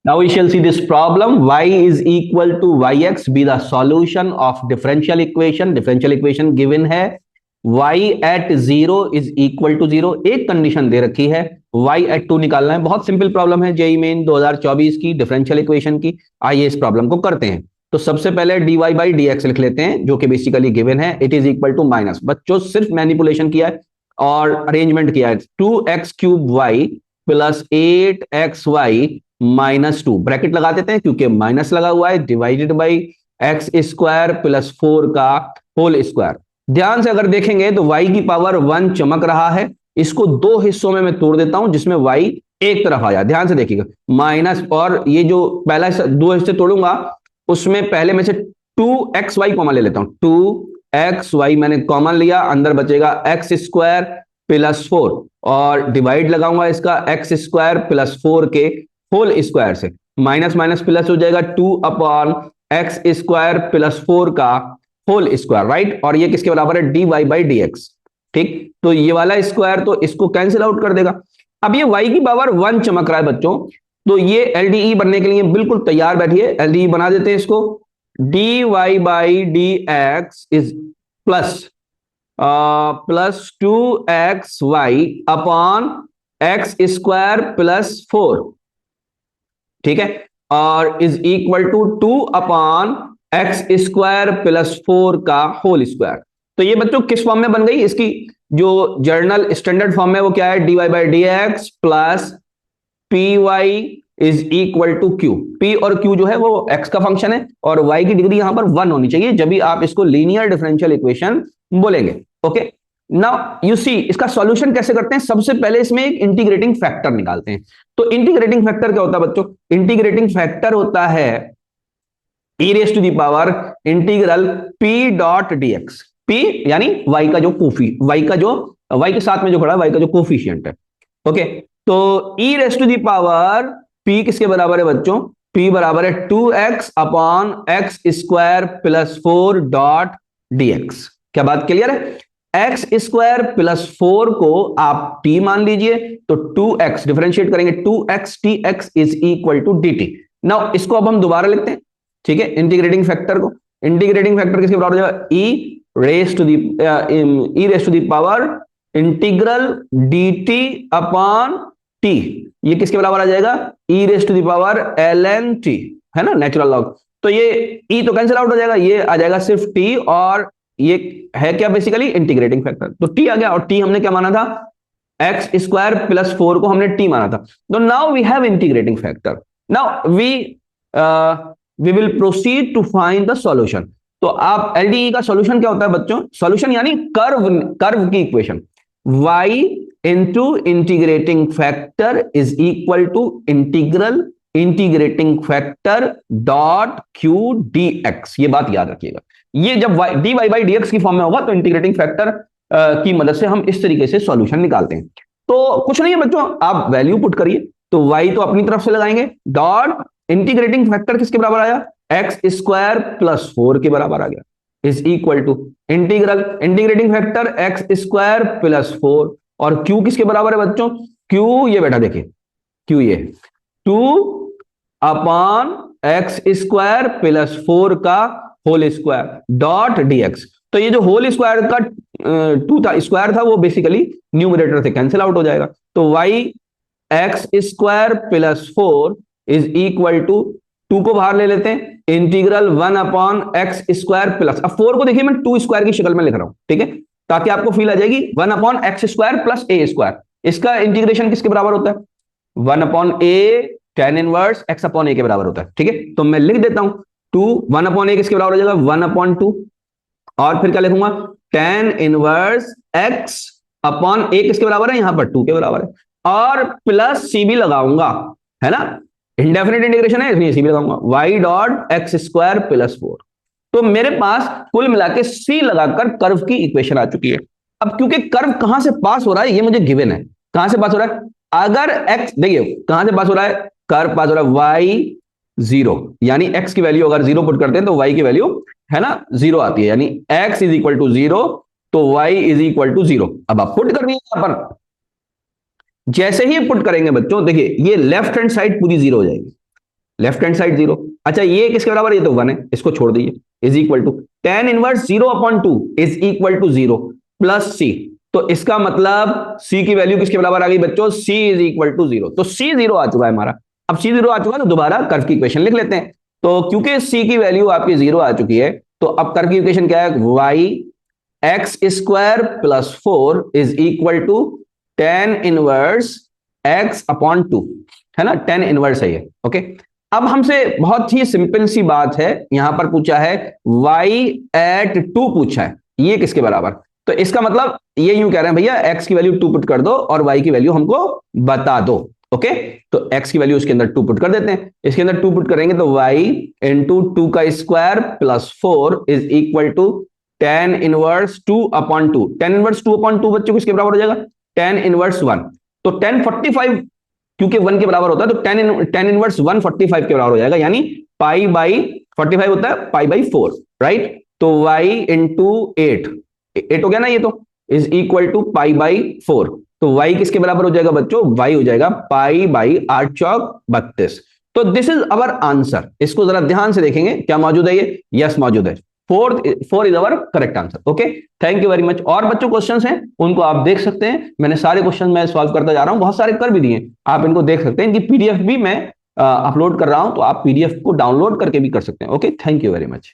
Now we shall see this problem. Y is equal to yx be the solution of differential equation. Differential equation given है y at 0 is equal to 0. एक condition दे रखी है, y at 2 निकालना है. बहुत simple problem है JEE main 2024 की differential equation की. आइए इस प्रॉब्लम को करते हैं. तो सबसे पहले dy बाई dx लिख लेते हैं, जो कि बेसिकली गिवन है. It is equal to minus, बच्चों सिर्फ मैनिपुलेशन किया है और अरेंजमेंट किया है. 2x cube Y plus 8xy minus 2 bracket लगा देते हैं क्योंकि माइनस लगा हुआ है, divided by X square plus 4 का होल स्क्वायर. ध्यान से अगर देखेंगे तो y की पावर 1 चमक रहा है. इसको दो हिस्सों में मैं तोड़ देता हूं जिसमें y एक तरफ आया. ध्यान से देखिएगा, माइनस, और ये जो पहला दो हिस्से तोड़ूंगा उसमें पहले में से 2xy कॉमन ले लेता हूं. 2xy मैंने कॉमन लिया, अंदर बचेगा एक्स स्क्वायर प्लस 4 और डिवाइड लगाऊंगा इसका एक्स स्क्वायर प्लस 4 के होल स्क्वायर से. माइनस माइनस प्लस हो जाएगा 2 अपॉन एक्स स्क्वायर प्लस 4 का होल स्क्वायर, राइट. और ये किसके बराबर है? dy by dx. ठीक, तो ये वाला स्क्वायर तो इसको कैंसिल आउट कर देगा. अब ये y की पावर 1 चमक रहा है बच्चों, तो ये एलडीई बनने के लिए बिल्कुल तैयार बैठिए. एलडीई बना देते हैं इसको. dy by dx is plus plus 2xy upon X square plus 4, ठीक है, और is equal to 2 upon X square plus 4 का होल स्क्वायर. तो ये बच्चों किस फॉर्म में बन गई? इसकी जो जर्नल स्टैंडर्ड फॉर्म है वो क्या है? dy by dx plus P Y is equal to Q. p और q जो है वो x का फंक्शन है और y की डिग्री यहां पर 1 होनी चाहिए जब भी आप इसको लीनियर डिफरेंशियल इक्वेशन बोलेंगे. ओके, नाउ यू सी इसका सॉल्यूशन कैसे करते हैं. सबसे पहले इसमें एक इंटीग्रेटिंग फैक्टर निकालते हैं. तो इंटीग्रेटिंग फैक्टर क्या होता है बच्चों? इंटीग्रेटिंग फैक्टर होता है e raise to the power integral p dot dx. p यानी y का जो y के साथ में जो खड़ा है y का जो कोफिशिएंट है. ओके, तो e raise to the power p किसके बराबर है बच्चों? p बराबर है 2x upon X square plus 4 dot dx. क्या बात क्लियर है? एक्स स्क्वायर प्लस 4 को आप t मान लीजिए, तो 2x डिफरेंशिएट करेंगे, 2x tx is equal to dt. Now इसको अब हम दोबारा लिखते हैं, ठीक है, इंटीग्रेटिंग फैक्टर को. इंटीग्रेटिंग फैक्टर किसके बराबर हो जाएगा? e raise to the power integral dt upon t. ये किसके बराबर आ जाएगा? e raise to the power ln t, है ना, नेचुरल लॉग. तो ये e तो कैंसिल आउट हो जाएगा, ये आ जाएगा सिर्फ t, और ये है क्या बेसिकली? Integrating factor. तो t आ गया, और t हमने क्या माना था? एक्स स्क्वायर प्लस 4 को हमने t माना था. तो now we have integrating factor. Now we will proceed to find the solution. तो आप एलडीई का सॉल्यूशन क्या होता है बच्चों? सॉल्यूशन यानी कर्व की equation. y into integrating factor is equal to integral integrating factor dot Q D X. ये बात याद रखिएगा. ये जब dy बाई dx की फॉर्म में होगा तो इंटीग्रेटिंग फैक्टर की मदद से हम इस तरीके से सॉल्यूशन निकालते हैं. तो कुछ नहीं है बच्चों, आप वैल्यू पुट करिए. तो y तो अपनी तरफ से लगाएंगे, डॉट इंटीग्रेटिंग फैक्टर किसके बराबर आया? एक्स स्क्वायर प्लस 4 के बराबर आ गया, is equal to integral integrating factor X square plus 4, और q किसके बराबर है बच्चों? q ये बेटा देखिए, q ये 2 अपॉन एक्स स्क्वायर प्लस 4 का होल स्क्वायर डॉट dx. तो ये जो होल स्क्वायर का 2 था, स्क्वायर था, वो बेसिकली न्यूमरेटर से कैंसिल आउट हो जाएगा. तो y X square plus 4 is equal to 2 को बाहर ले लेते हैं, integral 1 upon X square plus, अब 4 को देखिए मैं 2 स्क्वायर की शक्ल में लिख रहा हूं, ठीक है, ताकि आपको फील आ जाएगी. 1 अपॉन एक्स स्क्वायर प्लस ए स्क्वायर, इसका इंटीग्रेशन किसके बराबर होता है? 1 अपॉन ए tan इनवर्स x अपॉन ए के बराबर होता है, ठीक है. तो मैं लिख देता हूं 2, 1 अपॉन ए किसके बराबर हो जाएगा? 1 अपॉन 2, और फिर क्या लिखूंगा? tan इनवर्स x अपॉन ए किसके बराबर है? यहां पर 2 के बराबर है, और प्लस सी भी लगाऊंगा, है ना, इंडेफिनिट इंटीग्रेशन है इसलिए सी भी लगाऊंगा, y dot x square plus 4. तो मेरे पास कुल मिला के सी लगाकर कर्व की इक्वेशन आ चुकी है. अब क्योंकि कर्व कहां से पास हो रहा है ये मुझे गिवन है. कहां से पास हो रहा है? अगर x, देखिए कहां से पास हो रहा है, कर्व पास हो रहा है y 0, यानी x की वैल्यू अगर 0 पुट करते हैं तो y की वैल्यू है ना 0 आती है, यानी x इज इक्वल टू 0 तो y इज इक्वल टू 0. अब आप पुट करनी है यहां पर. जैसे ही पुट करेंगे बच्चों देखिए ये लेफ्ट हैंड साइड पूरी 0 हो जाएगी, लेफ्ट हैंड साइड 0। अच्छा ये किसके बराबर, ये तो 1 है, इसको छोड़ दीजिए, is equal to tan inverse 0/2 is equal to 0 plus C. तो इसका मतलब c की वैल्यू किसके बराबर आ गई बच्चों, c इज इक्वल टू 0। तो c 0 आ चुका है हमारा। अब c 0 आ चुका है तो दोबारा कर्व की इक्वेशन लिख लेते हैं। तो क्योंकि c की वैल्यू आपकी 0 आ चुकी है, तो अब कर्व की इक्वेशन क्या है, y X square plus 4 is equal to tan inverse x/2, है ना, tan इनवर्स है ये। ओके, अब हमसे बहुत ही सिंपल सी बात है, यहां पर पूछा है y@2 पूछा है, ये किसके बराबर। तो इसका मतलब ये यूं कह रहे हैं भैया x की वैल्यू 2 पुट कर दो और y की वैल्यू हमको बता दो। ओके, तो x की वैल्यू इसके अंदर 2 पुट कर देते हैं, इसके अंदर 2 पुट करेंगे तो y इंटू 2 का square plus 4 is equal to tan inverse 2/2। tan inverse 2/2 बच्चों किसके बराबर हो जाएगा, tan इनवर्स 1। तो tan 45 क्योंकि 1 के बराबर होता है, तो tan इनवर्स 145 के बराबर हो जाएगा, यानी पाई बाई 45 होता है पाई बाई 4, राइट। तो y इंटू 8 हो गया ना ये, तो is equal to pi by 4। तो y किसके बराबर हो जाएगा बच्चों, y हो जाएगा पाई बाई 8 चौक 32। तो दिस इज अवर आंसर। इसको जरा ध्यान से देखेंगे, क्या मौजूद है ये, यस मौजूद है, 4 is our correct answer. Okay, thank you very much. और बच्चों क्वेश्चंस हैं उनको आप देख सकते हैं, मैंने सारे क्वेश्चन मैं सॉल्व करता जा रहा हूं, बहुत सारे कर भी दिए, आप इनको देख सकते हैं, इनकी पीडीएफ भी मैं अपलोड कर रहा हूं, तो आप पीडीएफ को डाउनलोड करके भी कर सकते हैं। Okay, thank you very much.